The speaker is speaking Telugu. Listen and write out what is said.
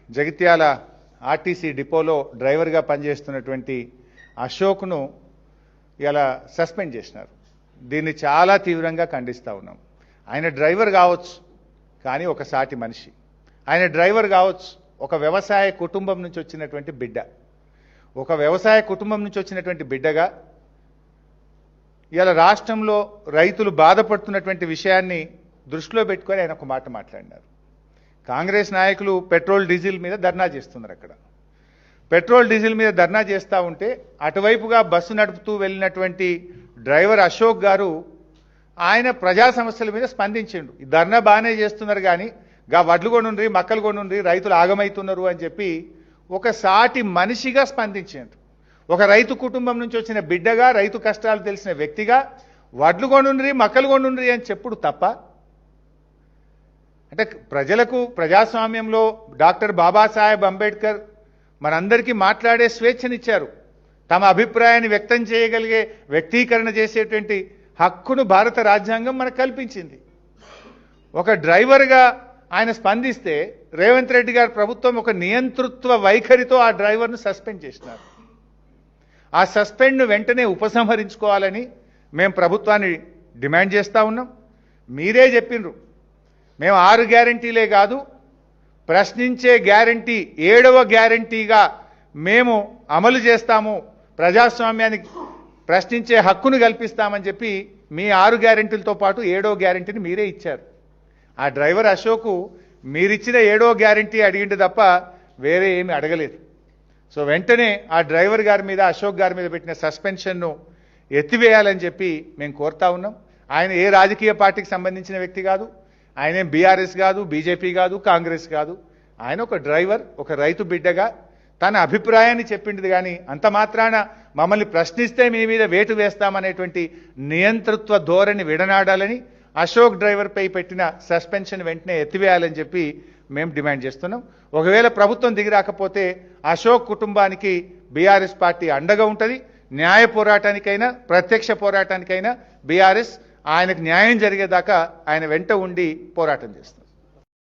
జగిత్యాల ఆర్టీసీ డిపోలో డ్రైవర్గా పనిచేస్తున్నటువంటి అశోక్ను ఇలా సస్పెండ్ చేసినారు. దీన్ని చాలా తీవ్రంగా ఖండిస్తూ ఉన్నాం. ఆయన డ్రైవర్ కావచ్చు, కానీ ఒక సాటి మనిషి. ఆయన డ్రైవర్ కావచ్చు, ఒక వ్యవసాయ కుటుంబం నుంచి వచ్చినటువంటి బిడ్డ. ఒక వ్యవసాయ కుటుంబం నుంచి వచ్చినటువంటి బిడ్డగా ఇలా రాష్ట్రంలో రైతులు బాధపడుతున్నటువంటి విషయాన్ని దృష్టిలో పెట్టుకొని ఆయన ఒక మాట మాట్లాడినారు. కాంగ్రెస్ నాయకులు పెట్రోల్ డీజిల్ మీద ధర్నా చేస్తున్నారు. అక్కడ పెట్రోల్ డీజిల్ మీద ధర్నా చేస్తూ ఉంటే అటువైపుగా బస్సు నడుపుతూ వెళ్ళినటువంటి డ్రైవర్ అశోక్ గారు ఆయన ప్రజా సమస్యల మీద స్పందించిండు. ఈ ధర్నా బాగానే చేస్తున్నారు, కానీ గా వడ్లు కొనుండ్రి, మక్కలు కొనుండ్రి, రైతులు ఆగమవుతున్నారు అని చెప్పి ఒక సాటి మనిషిగా స్పందించారు. ఒక రైతు కుటుంబం నుంచి వచ్చిన బిడ్డగా, రైతు కష్టాలు తెలిసిన వ్యక్తిగా వడ్లు కొనుండ్రి, మక్కలు కొనుండ్రి అని చెప్పుడు తప్ప? అంటే ప్రజలకు ప్రజాస్వామ్యంలో డాక్టర్ బాబాసాహెబ్ అంబేద్కర్ మనందరికీ మాట్లాడే స్వేచ్ఛనిచ్చారు. తమ అభిప్రాయాన్ని వ్యక్తం చేయగలిగే, వ్యక్తీకరణ చేసేటువంటి హక్కును భారత రాజ్యాంగం మనకు కల్పించింది. ఒక డ్రైవర్గా ఆయన స్పందిస్తే రేవంత్ రెడ్డి గారి ప్రభుత్వం ఒక నియంతృత్వ వైఖరితో ఆ డ్రైవర్ను సస్పెండ్ చేసినారు. ఆ సస్పెండ్ను వెంటనే ఉపసంహరించుకోవాలని మేము ప్రభుత్వాన్ని డిమాండ్ చేస్తూ ఉన్నాం. మీరే చెప్పినరు, మేము 6 గ్యారంటీలే కాదు, ప్రశ్నించే గ్యారంటీ 7వ గ్యారంటీగా మేము అమలు చేస్తాము, ప్రజాస్వామ్యానికి ప్రశ్నించే హక్కును కల్పిస్తామని చెప్పి మీ 6 గ్యారంటీలతో పాటు 7వ గ్యారంటీని మీరే ఇచ్చారు. ఆ డ్రైవర్ అశోక్ మీరిచ్చిన 7వ గ్యారంటీ అడిగిండు తప్ప వేరే ఏమి అడగలేదు. సో వెంటనే ఆ డ్రైవర్ గారి మీద, అశోక్ గారి మీద పెట్టిన సస్పెన్షన్ను ఎత్తివేయాలని చెప్పి మేము కోరుతా ఉన్నాం. ఆయన ఏ రాజకీయ పార్టీకి సంబంధించిన వ్యక్తి కాదు, ఆయన బీఆర్ఎస్ కాదు, బీజేపీ కాదు, కాంగ్రెస్ కాదు. ఆయన ఒక డ్రైవర్, ఒక రైతు బిడ్డగా తన అభిప్రాయాన్ని చెప్పింది. కానీ అంత మాత్రాన మమ్మల్ని ప్రశ్నిస్తే మీ మీద వేటు వేస్తామనేటువంటి నియంతృత్వ ధోరణి విడనాడాలని, అశోక్ డ్రైవర్పై పెట్టిన సస్పెన్షన్ వెంటనే ఎత్తివేయాలని చెప్పి మేము డిమాండ్ చేస్తున్నాం. ఒకవేళ ప్రభుత్వం దిగి రాకపోతే అశోక్ కుటుంబానికి బీఆర్ఎస్ పార్టీ అండగా ఉంటుంది. న్యాయ పోరాటానికైనా, ప్రత్యక్ష పోరాటానికైనా బీఆర్ఎస్ ఆయనకు న్యాయం జరిగేదాకా ఆయన వెంట ఉండి పోరాటం చేస్తుంది.